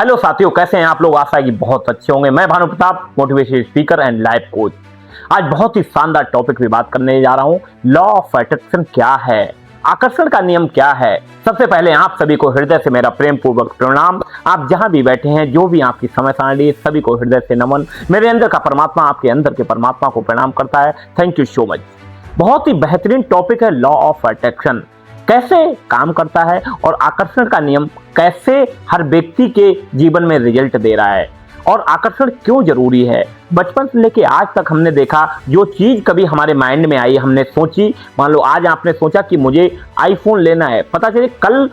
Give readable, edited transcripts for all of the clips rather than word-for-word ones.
Hello साथियों, कैसे हैं आप लोग? आशा है कि बहुत अच्छे होंगे। मैं Bhanu Pratap, motivation speaker and life coach. आज बहुत ही शानदार टॉपिक पे बात करने जा रहा हूं। लॉ ऑफ अट्रैक्शन क्या है, आकर्षण का नियम क्या है। सबसे पहले आप सभी को हृदय से मेरा प्रेम पूर्वक प्रणाम। आप जहां भी बैठे हैं, जो भी आपकी समय सारणी, सभी को हृदय से नमन। मेरे अंदर का परमात्मा आपके अंदर के परमात्मा को प्रणाम करता है। Thank you so much. बहुत ही बेहतरीन टॉपिक है लॉ ऑफ अट्रैक्शन, कैसे काम करता है और आकर्षण का नियम कैसे हर व्यक्ति के जीवन में रिजल्ट दे रहा है, और आकर्षण क्यों जरूरी है। बचपन से लेके आज तक हमने देखा, जो चीज कभी हमारे माइंड में आई, हमने सोची। मान लो आज आपने सोचा कि मुझे आईफोन लेना है, पता चले कल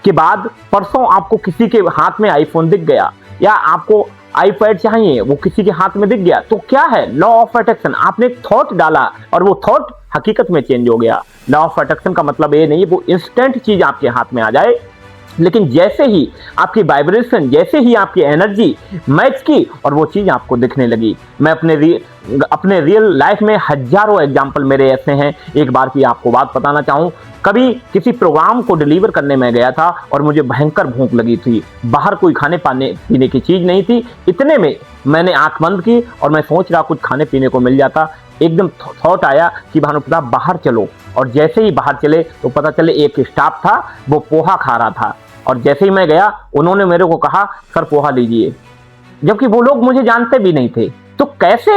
के बाद परसों आपको किसी के हाथ में आईफोन दिख गया, या आपको आईपैड चाहिए, वो किसी के हाथ में दिख गया। तो क्या है लॉ ऑफ अट्रैक्शन? आपने एक थॉट डाला और वो थॉट हकीकत में चेंज हो गया। लॉ ऑफ अट्रैक्शन का मतलब ये नहीं वो इंस्टेंट चीज आपके हाथ में आ जाए, लेकिन जैसे ही आपकी वाइब्रेशन, जैसे ही आपकी एनर्जी मैच की और वो चीज आपको दिखने लगी। मैं अपने रियल लाइफ में हजारों एग्जाम्पल मेरे ऐसे हैं। एक बार की आपको बात बताना चाहूँ, कभी किसी प्रोग्राम को डिलीवर करने में गया था और मुझे भयंकर भूख लगी थी। बाहर कोई खाने पीने की चीज नहीं थी। इतने में मैंने आंख बंद की और मैं सोच रहा कुछ खाने पीने को मिल जाता। एकदम थॉट आया कि भानु प्रताप बाहर चलो, और जैसे ही बाहर चले तो पता चले एक स्टाफ था, वो पोहा खा रहा था। और जैसे ही मैं गया, उन्होंने मेरे को कहा सर पोहा लीजिए, जबकि वो लोग मुझे जानते भी नहीं थे। तो कैसे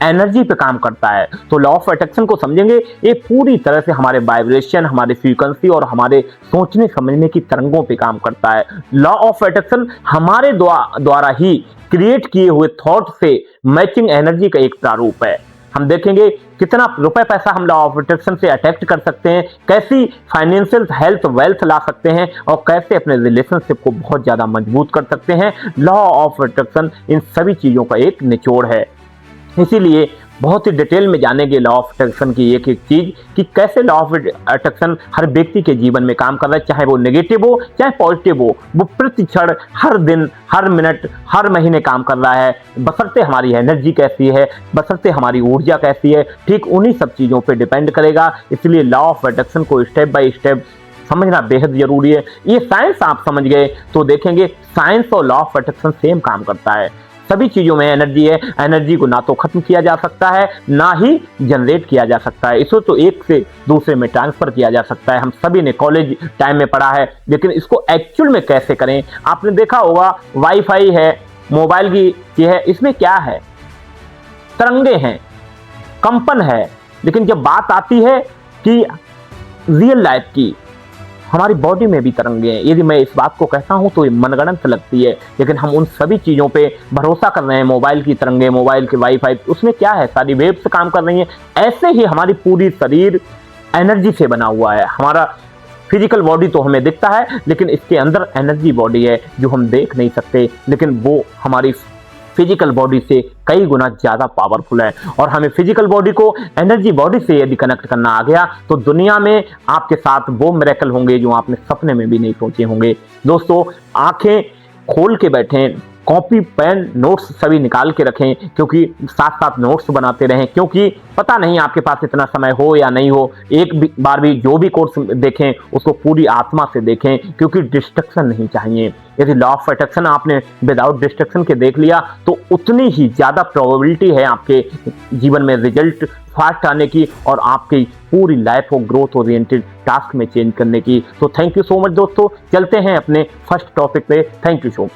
एनर्जी पे काम करता है। तो लॉ ऑफ अट्रैक्शन को समझेंगे, ये पूरी तरह से हमारे वाइब्रेशन, हमारे फ्रीक्वेंसी और हमारे सोचने समझने की तरंगों पे काम करता है। लॉ ऑफ अट्रैक्शन हमारे द्वारा ही क्रिएट किए हुए थॉट से मैचिंग एनर्जी का एक प्रारूप है। हम देखेंगे कितना रुपए पैसा हम लॉ ऑफ अट्रैक्शन से अट्रैक्ट कर सकते हैं, कैसी फाइनेंशियल हेल्थ वेल्थ ला सकते हैं, और कैसे अपने रिलेशनशिप को बहुत ज्यादा मजबूत कर सकते हैं। लॉ ऑफ अट्रैक्शन इन सभी चीजों का एक निचोड़ है। इसीलिए बहुत ही डिटेल में जानेंगे लॉ ऑफ अट्रैक्शन की एक एक चीज, कि कैसे लॉ ऑफ अट्रैक्शन हर व्यक्ति के जीवन में काम कर रहा है, चाहे वो नेगेटिव हो चाहे पॉजिटिव हो। वो प्रति क्षण, हर दिन, हर मिनट, हर महीने काम कर रहा है, बशर्ते हमारी एनर्जी कैसी है, बशर्ते हमारी ऊर्जा कैसी है। ठीक उन्हीं सब चीजों पर डिपेंड करेगा। इसलिए लॉ ऑफ अट्रैक्शन को स्टेप बाय स्टेप समझना बेहद जरूरी है। ये साइंस आप समझ गए तो देखेंगे साइंस और लॉ ऑफ अट्रैक्शन सेम काम करता है। सभी चीजों में एनर्जी है। एनर्जी को ना तो खत्म किया जा सकता है, ना ही जनरेट किया जा सकता है। इसको तो एक से दूसरे में ट्रांसफर किया जा सकता है। हम सभी ने कॉलेज टाइम में पढ़ा है, लेकिन इसको एक्चुअल में कैसे करें? आपने देखा होगा, वाईफाई है, मोबाइल की ये है, इसमें क्या है? तरंगे हैं, कंपन है। लेकिन जब बात आती है कि रियल लाइफ की, हमारी बॉडी में भी तरंगे हैं। यदि मैं इस बात को कहता हूं तो ये मनगढ़ंत लगती है, लेकिन हम उन सभी चीजों पे भरोसा कर रहे हैं। मोबाइल की तरंगे, मोबाइल के वाईफाई, उसमें क्या है? सारी वेव्स काम कर रही हैं। ऐसे ही हमारी पूरी शरीर एनर्जी से बना हुआ है। हमारा फिजिकल बॉडी तो हमें दिखता है, लेकिन इसके अंदर एनर्जी बॉडी है जो हम देख नहीं सकते, लेकिन वो हमारी फिजिकल बॉडी से कई गुना ज्यादा पावरफुल है। और हमें फिजिकल बॉडी को एनर्जी बॉडी से यदि कनेक्ट करना आ गया, तो दुनिया में आपके साथ वो मिरेकल होंगे जो आपने सपने में भी नहीं सोचे होंगे। दोस्तों, आंखें खोल के बैठें, कॉपी पेन नोट्स सभी निकाल के रखें, क्योंकि साथ साथ नोट्स बनाते रहें, क्योंकि पता नहीं आपके पास इतना समय हो या नहीं हो। एक बार भी जो भी कोर्स देखें उसको पूरी आत्मा से देखें, क्योंकि डिस्ट्रक्शन नहीं चाहिए। यदि लॉ ऑफ अट्रैक्शन आपने विदाउट डिस्ट्रक्शन के देख लिया, तो उतनी ही ज्यादा प्रोबेबिलिटी है आपके जीवन में रिजल्ट फास्ट आने की, और आपकी पूरी लाइफ को ग्रोथ ओरिएंटेड टास्क में चेंज करने की। तो थैंक यू सो मच दोस्तों। चलते हैं अपने फर्स्ट टॉपिक पे। Thank you so much.